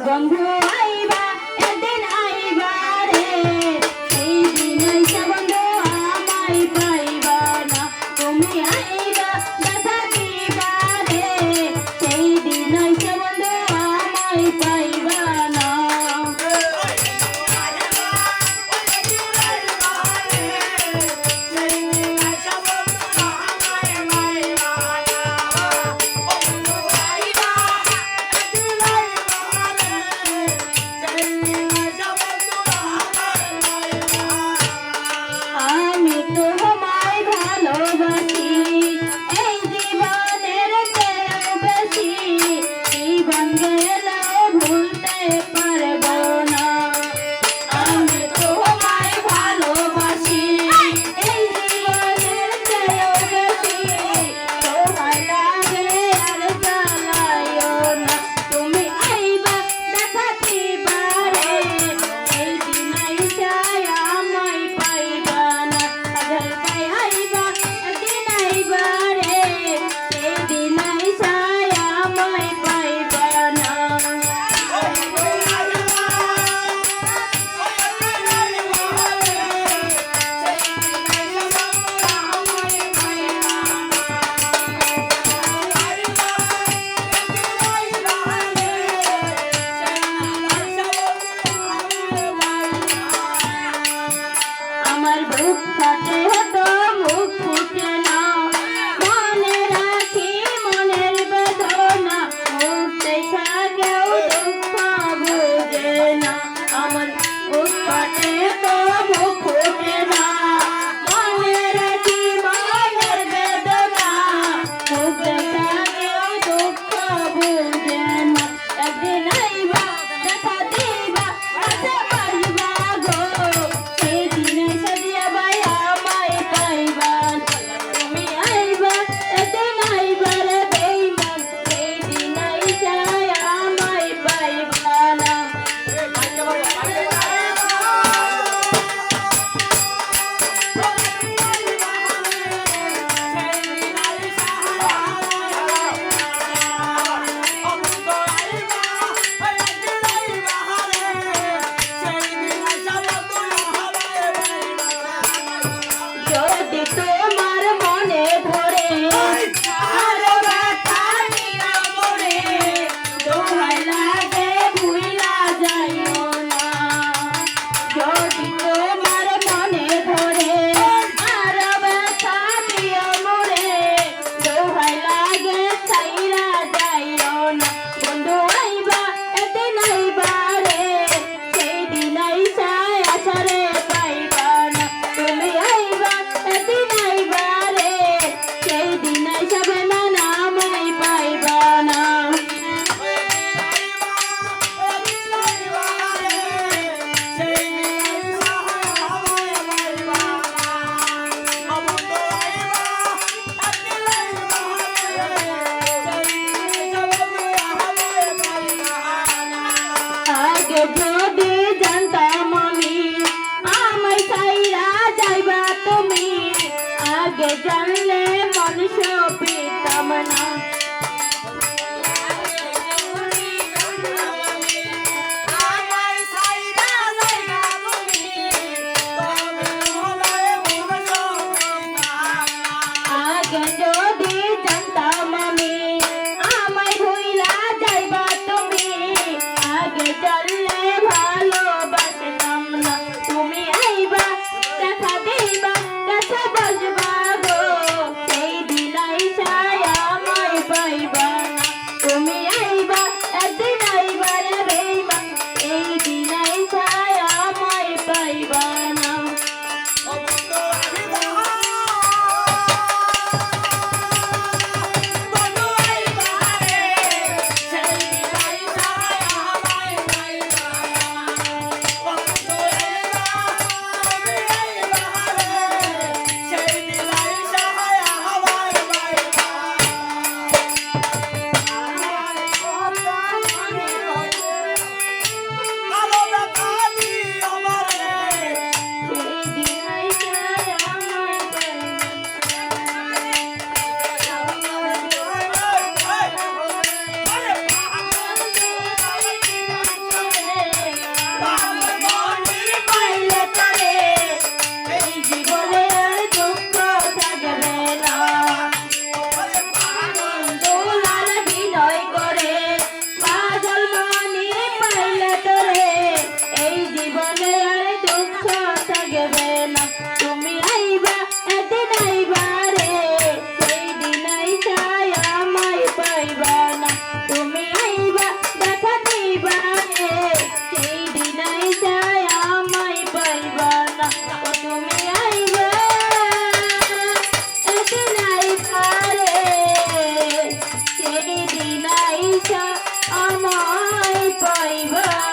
বন্ধু আইবা একদিন আইবা রে সেই দিন আইসা বন্ধু আমায় পাইবা না তুমি আইবা দেখা দিবা রে সেই দিন আইসা বন্ধু আমায় পাইবা না আমি তোমায় ভালোবাসি এই জীবনের চেয়েও বেশি জীবন গেলেও ভুলতে পারবো না আমি তোমায় ভালোবাসি এই জীবনের চেয়েও বেশি তোমায় লাগে আর জ্বালাইও না তুমি আইবা দেখা দিবা রে এই দিন আইসায় আমায় পাইবা না আজল পাই আইবা একদিন আইবা রে সেই দিন আইসায় আমায় পাইবা না আমার বুক ফাটে হতো মুখ ফুটে না মনে রাখি মনের বেদনা মুখ দেখা কেউ দুঃখ বুঝে না আমার বুক ফাটে তো মুখ ফুটে না মনে রাখি মনের বেদনা মুখ দেখা কেউ দুঃখ বুঝে না একদিন আইবা দেখা দিবা কাছে পাইবা গো সেই দিনে সাজিয়া বাই আমায় পাইবা তুমি আইবা একদিন আইবা রে বেইমান সেই দিন আইসায় আমায় পাইবা না যদি তোমার মনে ধরে আরো ব্যথা নিয়া মরে দোহাই লাগে ভুইলা যাইও না যদি তোমার মনে ধরে আরো ব্যথা নিয়া মরে দোহাই লাগে ছাইরা যাইও না বন্ধু আইবা একদিন আইবা রে সেই দিন আইসায় আসারে পাইবা না তুমি আইবা একদিন আইবা রে সেই দিন আইসাবে না আমায় পাইবা না আগে যদি জানতাম আমি আমায় ছাইরা যাইবা তুমি আগে জানলে মানুষ পেতাম না আগে যদি জানতাম আমি আমায় ভুইলা যাইবা তুমি আগে জানলে ভালোবাসতাম না তুমি আইবা দেখা দিবা কাছে বসবা গো সেই দিন আইসায় আমায় সেই দিন আইসা আমায় পাইবা